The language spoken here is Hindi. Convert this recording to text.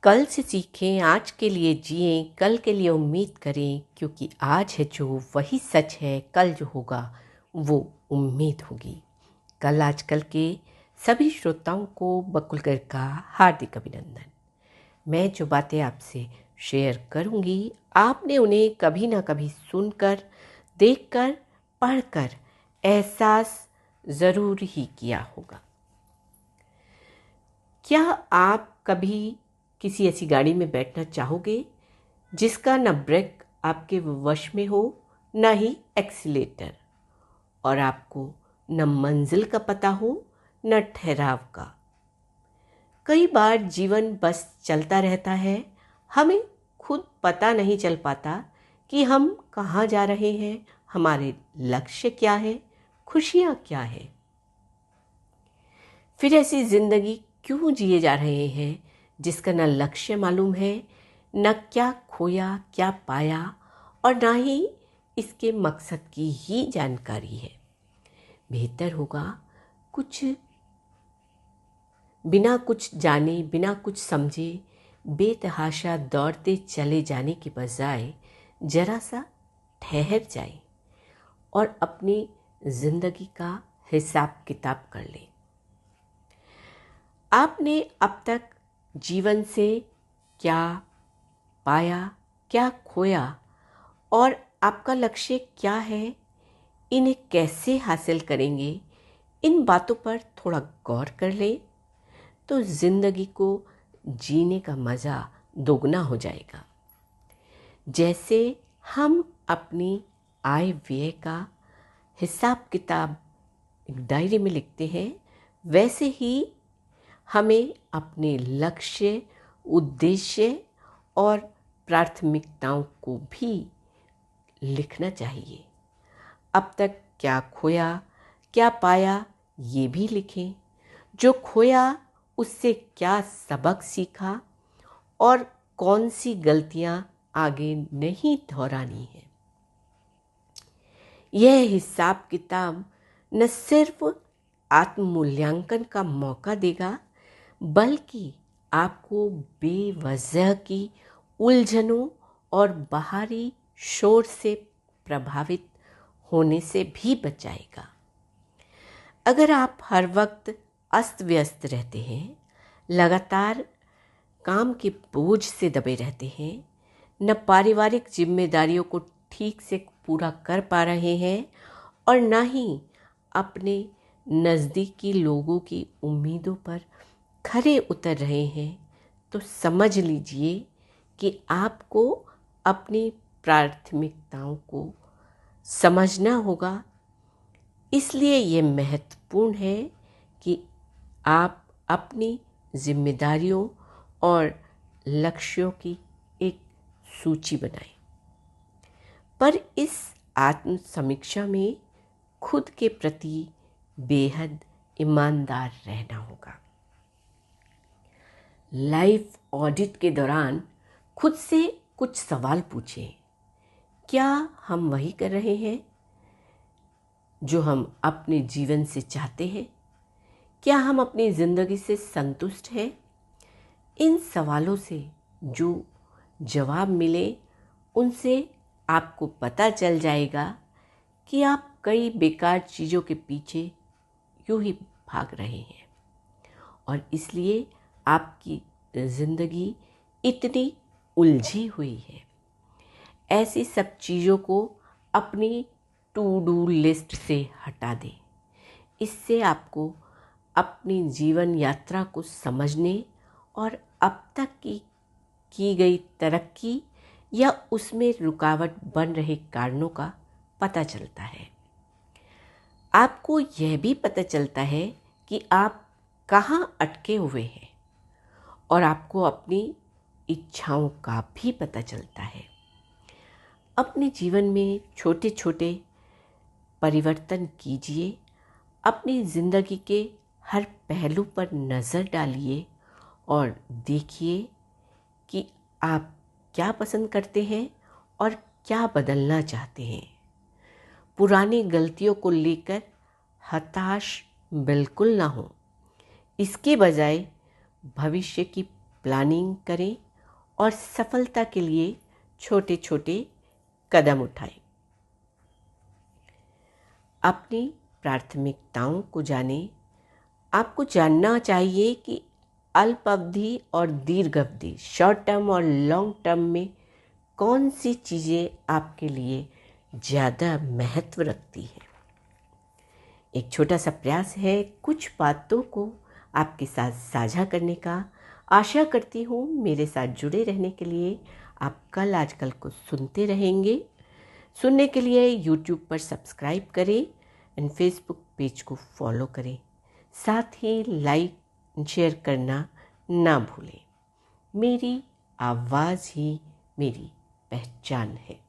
कल से सीखें, आज के लिए जिएं, कल के लिए उम्मीद करें, क्योंकि आज है जो वही सच है, कल जो होगा वो उम्मीद होगी। कल आजकल के सभी श्रोताओं को बकुलकर का हार्दिक अभिनंदन। मैं जो बातें आपसे शेयर करूंगी, आपने उन्हें कभी ना कभी सुनकर, देखकर, पढ़कर एहसास ज़रूर ही किया होगा। क्या आप कभी किसी ऐसी गाड़ी में बैठना चाहोगे जिसका न ब्रेक आपके वश में हो, न ही एक्सीलेटर, और आपको न मंजिल का पता हो, न ठहराव का? कई बार जीवन बस चलता रहता है, हमें खुद पता नहीं चल पाता कि हम कहाँ जा रहे हैं, हमारे लक्ष्य क्या है, खुशियाँ क्या है। फिर ऐसी ज़िंदगी क्यों जिए जा रहे हैं जिसका न लक्ष्य मालूम है, न क्या खोया क्या पाया, और न ही इसके मकसद की ही जानकारी है। बेहतर होगा कुछ बिना कुछ जाने, बिना कुछ समझे बेतहाशा दौड़ते चले जाने के बजाय जरा सा ठहर जाए और अपनी ज़िंदगी का हिसाब किताब कर लें। आपने अब तक जीवन से क्या पाया, क्या खोया, और आपका लक्ष्य क्या है, इन्हें कैसे हासिल करेंगे, इन बातों पर थोड़ा गौर कर लें तो ज़िंदगी को जीने का मज़ा दोगुना हो जाएगा। जैसे हम अपनी आय व्यय का हिसाब किताब एक डायरी में लिखते हैं, वैसे ही हमें अपने लक्ष्य, उद्देश्य और प्राथमिकताओं को भी लिखना चाहिए। अब तक क्या खोया, क्या पाया, ये भी लिखें। जो खोया उससे क्या सबक सीखा और कौन सी गलतियां आगे नहीं दोहरानी है। यह हिसाब किताब न सिर्फ आत्ममूल्यांकन का मौका देगा, बल्कि आपको बेवजह की उलझनों और बाहरी शोर से प्रभावित होने से भी बचाएगा। अगर आप हर वक्त अस्त व्यस्त रहते हैं, लगातार काम के बोझ से दबे रहते हैं, न पारिवारिक जिम्मेदारियों को ठीक से पूरा कर पा रहे हैं और न ही अपने नज़दीकी लोगों की उम्मीदों पर खरे उतर रहे हैं, तो समझ लीजिए कि आपको अपनी प्राथमिकताओं को समझना होगा। इसलिए ये महत्वपूर्ण है कि आप अपनी जिम्मेदारियों और लक्ष्यों की एक सूची बनाएं। पर इस आत्म समीक्षा में खुद के प्रति बेहद ईमानदार रहना होगा। लाइफ ऑडिट के दौरान खुद से कुछ सवाल पूछें। क्या हम वही कर रहे हैं जो हम अपने जीवन से चाहते हैं? क्या हम अपनी ज़िंदगी से संतुष्ट हैं? इन सवालों से जो जवाब मिले, उनसे आपको पता चल जाएगा कि आप कई बेकार चीज़ों के पीछे यूं ही भाग रहे हैं और इसलिए आपकी ज़िंदगी इतनी उलझी हुई है। ऐसी सब चीज़ों को अपनी टू डू लिस्ट से हटा दें। इससे आपको अपनी जीवन यात्रा को समझने और अब तक की गई तरक्की या उसमें रुकावट बन रहे कारणों का पता चलता है। आपको यह भी पता चलता है कि आप कहाँ अटके हुए हैं और आपको अपनी इच्छाओं का भी पता चलता है। अपने जीवन में छोटे छोटे परिवर्तन कीजिए। अपनी ज़िंदगी के हर पहलू पर नज़र डालिए और देखिए कि आप क्या पसंद करते हैं और क्या बदलना चाहते हैं। पुरानी गलतियों को लेकर हताश बिल्कुल ना हो। इसके बजाय भविष्य की प्लानिंग करें और सफलता के लिए छोटे छोटे कदम उठाएं। अपनी प्राथमिकताओं को जानें। आपको जानना चाहिए कि अल्प अवधि और दीर्घ अवधि, शॉर्ट टर्म और लॉन्ग टर्म में कौन सी चीज़ें आपके लिए ज़्यादा महत्व रखती हैं। एक छोटा सा प्रयास है कुछ बातों को आपके साथ साझा करने का। आशा करती हूँ मेरे साथ जुड़े रहने के लिए आप कल आजकल को सुनते रहेंगे। सुनने के लिए YouTube पर सब्सक्राइब करें एंड फेसबुक पेज को फॉलो करें। साथ ही लाइक शेयर करना ना भूलें। मेरी आवाज़ ही मेरी पहचान है।